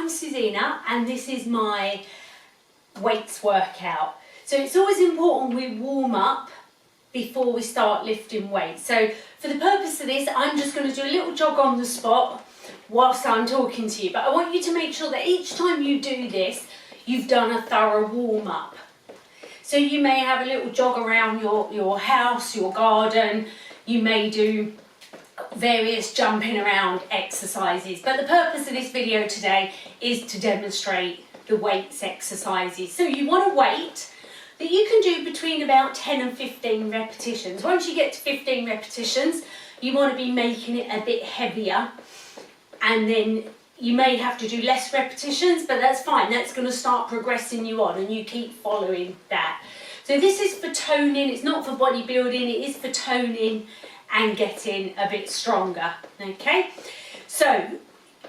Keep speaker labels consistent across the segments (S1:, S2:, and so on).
S1: I'm Suzina and this is my weights workout. So it's always important we warm up before we start lifting weights. So for the purpose of this, I'm just going to do a little jog on the spot whilst I'm talking to you. But I want you to make sure that each time you do this, you've done a thorough warm up. So you may have a little jog around your house, your garden, you may do various jumping around exercises, but the purpose of this video today is to demonstrate the weights exercises. So you want a weight that you can do between about 10 and 15 repetitions. Once you get to 15 repetitions, you want to be making it a bit heavier, and then you may have to do less repetitions, but that's fine. That's going to start progressing you on, and you keep following that. So this is for toning. It's not for bodybuilding. It is for toning and getting a bit stronger. Okay, so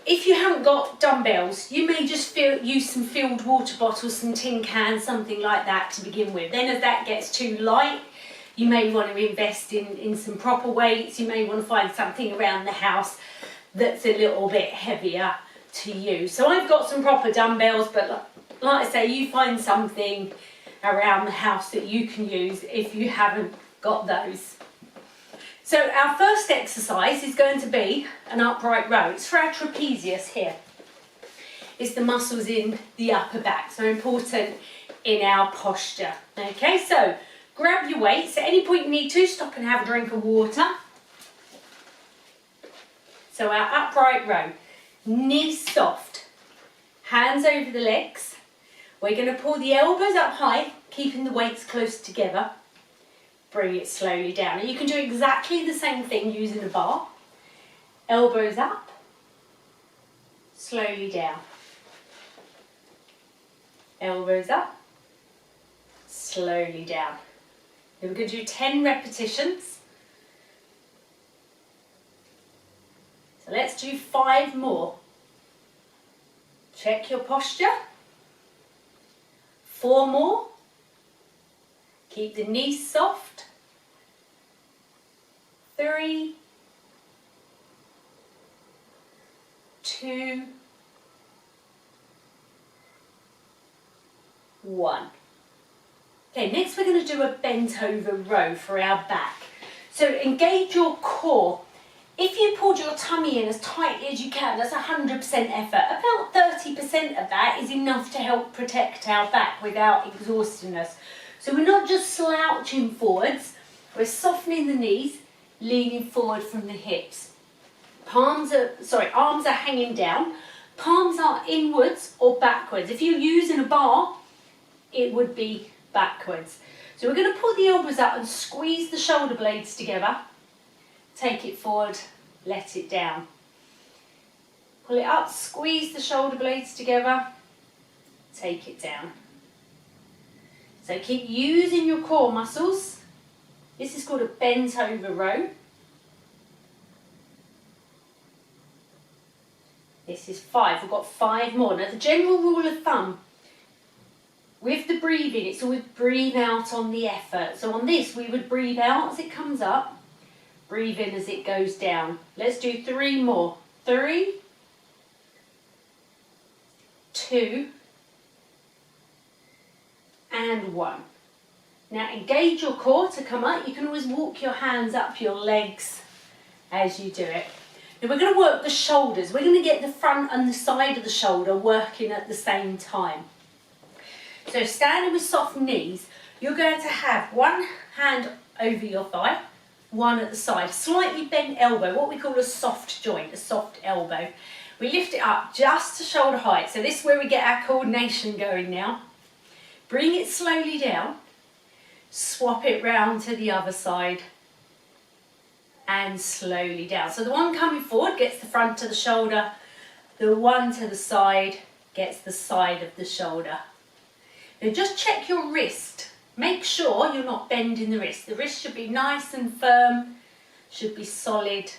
S1: if you haven't got dumbbells, you may just use some filled water bottles, some tin cans, something like that to begin with. Then as that gets too light, you may want to invest in some proper weights. You may want to find something around the house that's a little bit heavier to use. So I've got some proper dumbbells, but like I say, you find something around the house that you can use if you haven't got those. So our first exercise is going to be an upright row. It's for our trapezius here. It's the muscles in the upper back, so important in our posture. Okay, so grab your weights. At any point you need to, stop and have a drink of water. So our upright row, knees soft, hands over the legs. We're going to pull the elbows up high, keeping the weights close together. Bring it slowly down. And you can do exactly the same thing using a bar. Elbows up, slowly down. Elbows up, slowly down. Then we're going to do 10 repetitions. So let's do 5 more. Check your posture. 4 more. Keep the knees soft. 3, 2, 1. Okay, next we're going to do a bent over row for our back. So engage your core. If you pulled your tummy in as tightly as you can, that's 100% effort. About 30% of that is enough to help protect our back without exhausting us. So we're not just slouching forwards, we're softening the knees, leaning forward from the hips. Arms are hanging down. Palms are inwards or backwards. If you're using a bar, it would be backwards. So we're going to pull the elbows up and squeeze the shoulder blades together. Take it forward, let it down. Pull it up, squeeze the shoulder blades together, take it down. So keep using your core muscles. This is called a bent over row. This is 5. We've got 5 more. Now the general rule of thumb, with the breathing, it's always breathe out on the effort. So on this, we would breathe out as it comes up, breathe in as it goes down. Let's do 3 more. 3, 2, and 1. Now engage your core to come up. You can always walk your hands up your legs as you do it. Now we're going to work the shoulders. We're going to get the front and the side of the shoulder working at the same time. So standing with soft knees, you're going to have one hand over your thigh, one at the side, slightly bent elbow, what we call a soft joint, a soft elbow. We lift it up just to shoulder height. So this is where we get our coordination going now. Bring it slowly down, swap it round to the other side and slowly down. So the one coming forward gets the front of the shoulder, the one to the side gets the side of the shoulder. Now just check your wrist. Make sure you're not bending the wrist. The wrist should be nice and firm, should be solid.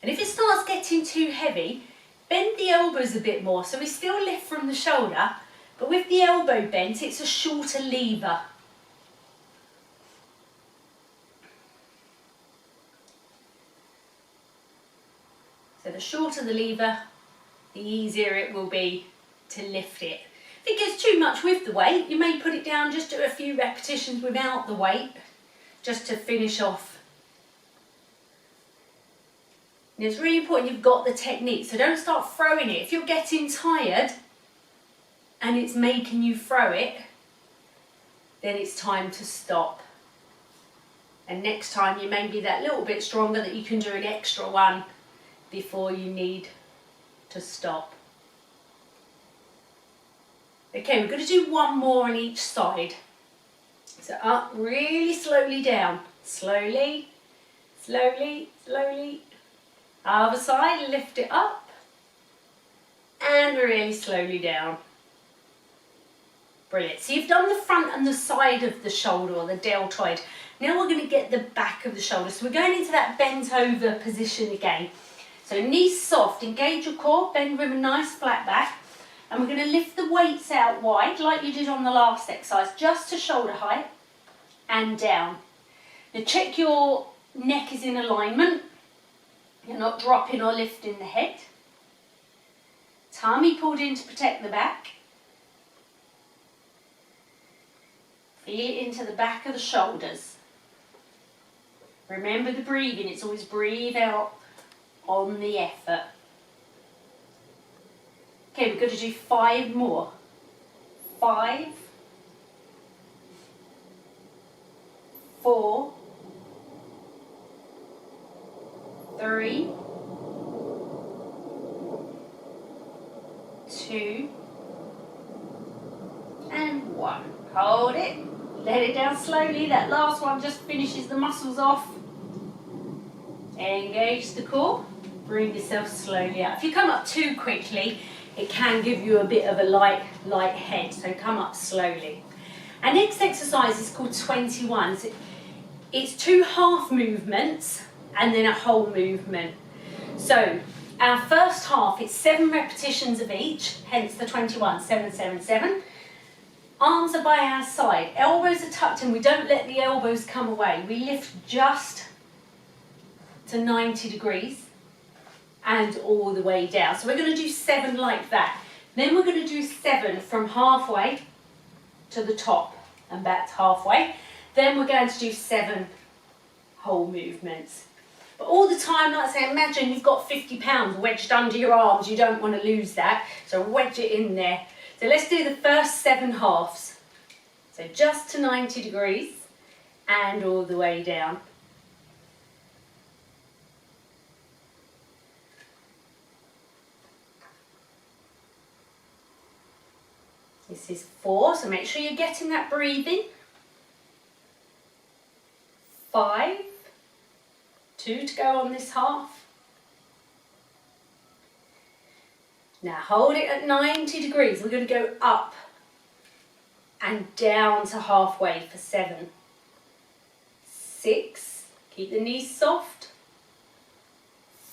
S1: And if it starts getting too heavy, bend the elbows a bit more. So we still lift from the shoulder, but with the elbow bent, it's a shorter lever. So the shorter the lever, the easier it will be to lift it. If it gets too much with the weight, you may put it down, just do a few repetitions without the weight, just to finish off. And it's really important you've got the technique, so don't start throwing it. If you're getting tired and it's making you throw it, then it's time to stop. And next time you may be that little bit stronger that you can do an extra one before you need to stop. Okay, we're going to do one more on each side. So up, really slowly down. Slowly, slowly, slowly. Other side, lift it up. And really slowly down. Brilliant. So you've done the front and the side of the shoulder, or the deltoid. Now we're going to get the back of the shoulder. So we're going into that bent over position again. So knees soft, engage your core, bend with a nice flat back. And we're going to lift the weights out wide, like you did on the last exercise, just to shoulder height and down. Now check your neck is in alignment. You're not dropping or lifting the head. Tummy pulled in to protect the back. Feel it into the back of the shoulders. Remember the breathing, it's always breathe out on the effort. Okay, we're going to do 5 more. 5, 4, 3, 2, and 1. Hold it. Let it down slowly. That last one just finishes the muscles off. Engage the core. Bring yourself slowly out. If you come up too quickly, it can give you a bit of a light head. So come up slowly. Our next exercise is called 21. So it's 2 half movements and then a whole movement. So our first half, it's 7 repetitions of each, hence the 21, 7, 7, 7. Arms are by our side, elbows are tucked in, we don't let the elbows come away. We lift just to 90 degrees and all the way down. So we're going to do 7 like that. Then we're going to do 7 from halfway to the top and back to halfway. Then we're going to do 7 whole movements. But all the time, like I say, imagine you've got 50 pounds wedged under your arms. You don't want to lose that, so wedge it in there. So let's do the first 7 halves. So just to 90 degrees and all the way down. This is 4, so make sure you're getting that breathing. 5, 2 to go on this half. Now hold it at 90 degrees. We're going to go up and down to halfway for 7. 6, keep the knees soft.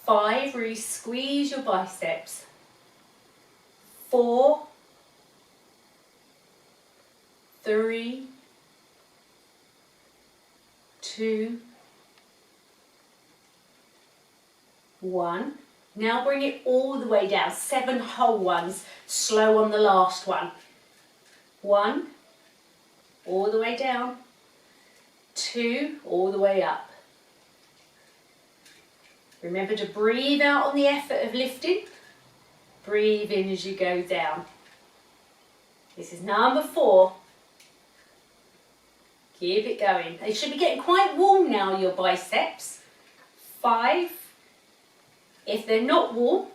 S1: 5, really squeeze your biceps. 4, 3, 2, 1. Now bring it all the way down. 7 whole ones. Slow on the last one. 1, all the way down. 2, all the way up. Remember to breathe out on the effort of lifting. Breathe in as you go down. This is number 4. Keep it going. They should be getting quite warm now, your biceps. 5. If they're not warm,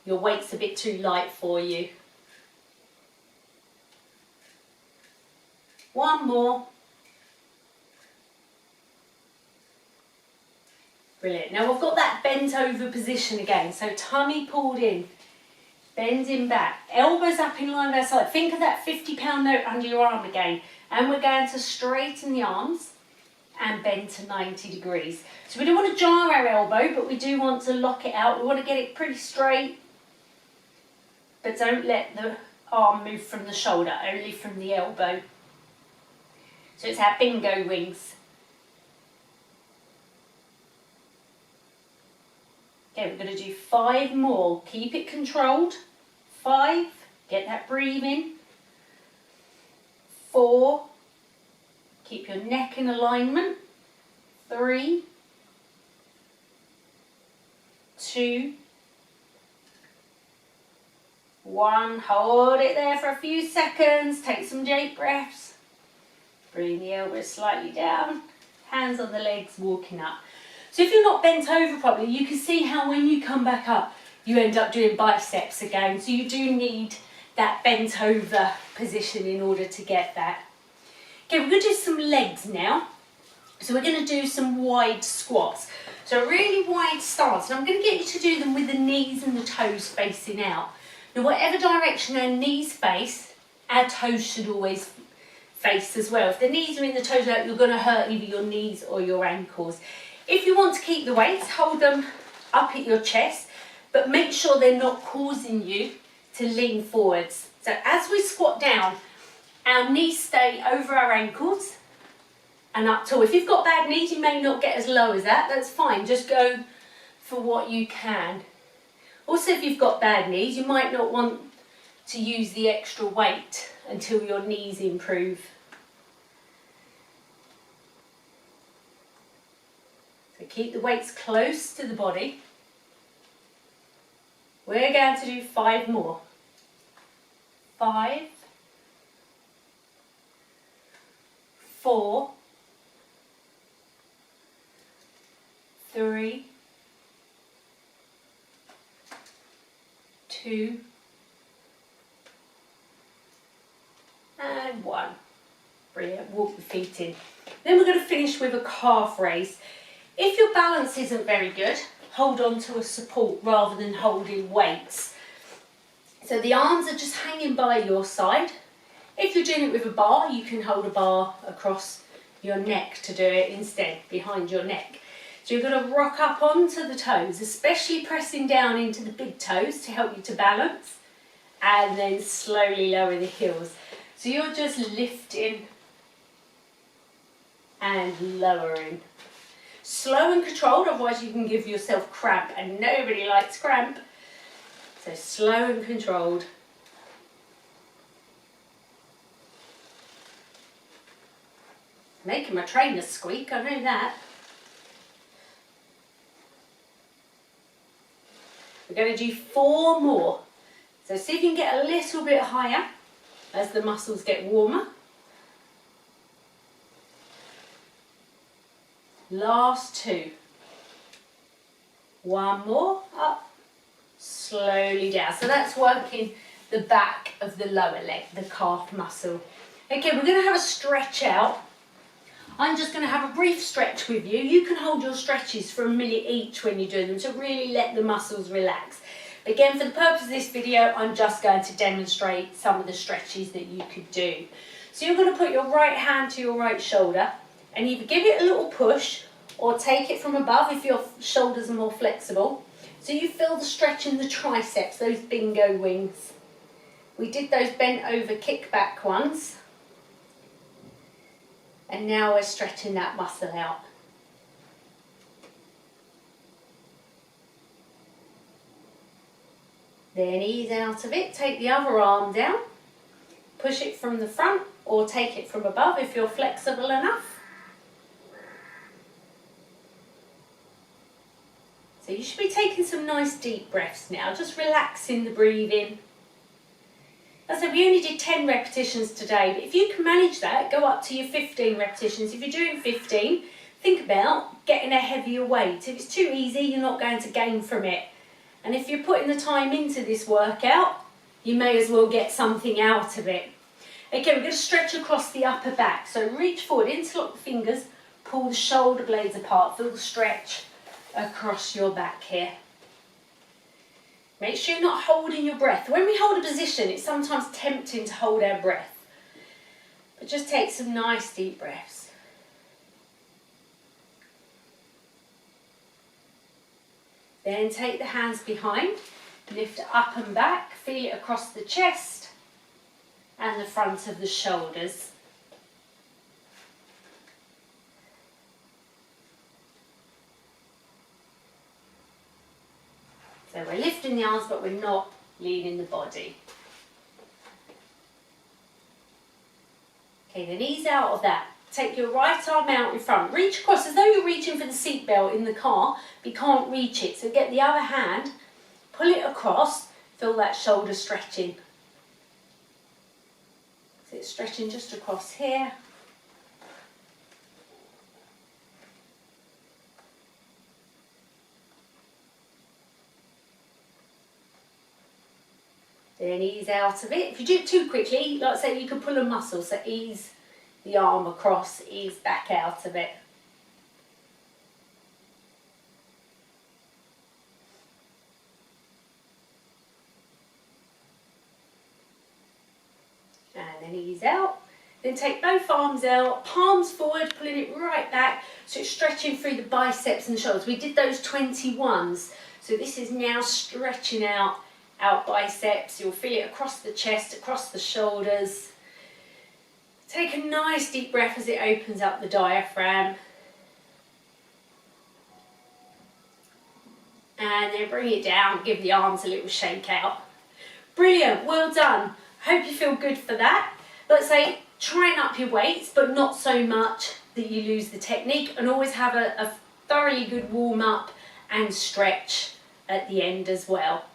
S1: your weight's a bit too light for you. 1 more. Brilliant. Now we've got that bent over position again. So tummy pulled in, bending back, elbows up in line with our side. Think of that 50-pound note under your arm again. And we're going to straighten the arms and bend to 90 degrees. So we don't want to jar our elbow, but we do want to lock it out. We want to get it pretty straight, but don't let the arm move from the shoulder, only from the elbow. So it's our bingo wings. Okay, we're going to do 5 more. Keep it controlled. 5, get that breathing. 4, keep your neck in alignment. 3, 2, 1, hold it there for a few seconds, take some deep breaths. Bring the elbows slightly down, hands on the legs, walking up. So if you're not bent over properly, you can see how when you come back up, you end up doing biceps again. So you do need that bent over position in order to get that. Okay, we're going to do some legs now. So we're going to do some wide squats. So a really wide stance. And I'm going to get you to do them with the knees and the toes facing out. Now whatever direction our knees face, our toes should always face as well. If the knees are in, the toes out, you're going to hurt either your knees or your ankles. If you want to keep the weights, hold them up at your chest, but make sure they're not causing you to lean forwards. So as we squat down, our knees stay over our ankles and up tall. If you've got bad knees, you may not get as low as that. That's fine. Just go for what you can. Also, if you've got bad knees, you might not want to use the extra weight until your knees improve. So keep the weights close to the body. We're going to do 5 more. 5, 4, 3, 2, and 1. Brilliant. Walk the feet in. Then we're going to finish with a calf raise. If your balance isn't very good, hold on to a support rather than holding weights. So the arms are just hanging by your side. If you're doing it with a bar, you can hold a bar across your neck to do it instead, behind your neck. So you're going to rock up onto the toes, especially pressing down into the big toes to help you to balance, and then slowly lower the heels. So you're just lifting and lowering. Slow and controlled, otherwise you can give yourself cramp, and nobody likes cramp. So slow and controlled. Making my trainers squeak, I know that. We're going to do 4 more. So see if you can get a little bit higher as the muscles get warmer. Last 2. 1 more, up, slowly down. So that's working the back of the lower leg, the calf muscle. Okay, we're going to have a stretch out. I'm just going to have a brief stretch with you. You can hold your stretches for a minute each when you're doing them to really let the muscles relax. Again, for the purpose of this video, I'm just going to demonstrate some of the stretches that you could do. So you're going to put your right hand to your right shoulder and either give it a little push or take it from above if your shoulders are more flexible. So you feel the stretch in the triceps, those bingo wings. We did those bent over kickback ones. And now we're stretching that muscle out. Then ease out of it, take the other arm down, push it from the front or take it from above if you're flexible enough. So you should be taking some nice deep breaths now, just relaxing the breathing. As I said, we only did 10 repetitions today, but if you can manage that, go up to your 15 repetitions. If you're doing 15, think about getting a heavier weight. If it's too easy, you're not going to gain from it. And if you're putting the time into this workout, you may as well get something out of it. Okay, we're going to stretch across the upper back. So reach forward, interlock the fingers, pull the shoulder blades apart, feel the stretch across your back here. Make sure you're not holding your breath. When we hold a position, it's sometimes tempting to hold our breath. But just take some nice deep breaths. Then take the hands behind, lift up and back, feel it across the chest and the front of the shoulders. So we're lifting the arms, but we're not leaning the body. Okay, then ease out of that. Take your right arm out in front. Reach across as though you're reaching for the seat belt in the car, but you can't reach it. So get the other hand, pull it across, feel that shoulder stretching. So it's stretching just across here. Then ease out of it. If you do it too quickly, like I say, you can pull a muscle, so ease the arm across, ease back out of it. And then ease out. Then take both arms out, palms forward, pulling it right back, so it's stretching through the biceps and the shoulders. We did those 21s, so this is now stretching out biceps. You'll feel it across the chest, across the shoulders. Take a nice deep breath as it opens up the diaphragm. And then bring it down, give the arms a little shake out. Brilliant, well done. Hope you feel good for that. Let's say, try and up your weights, but not so much that you lose the technique, and always have a thoroughly good warm up and stretch at the end as well.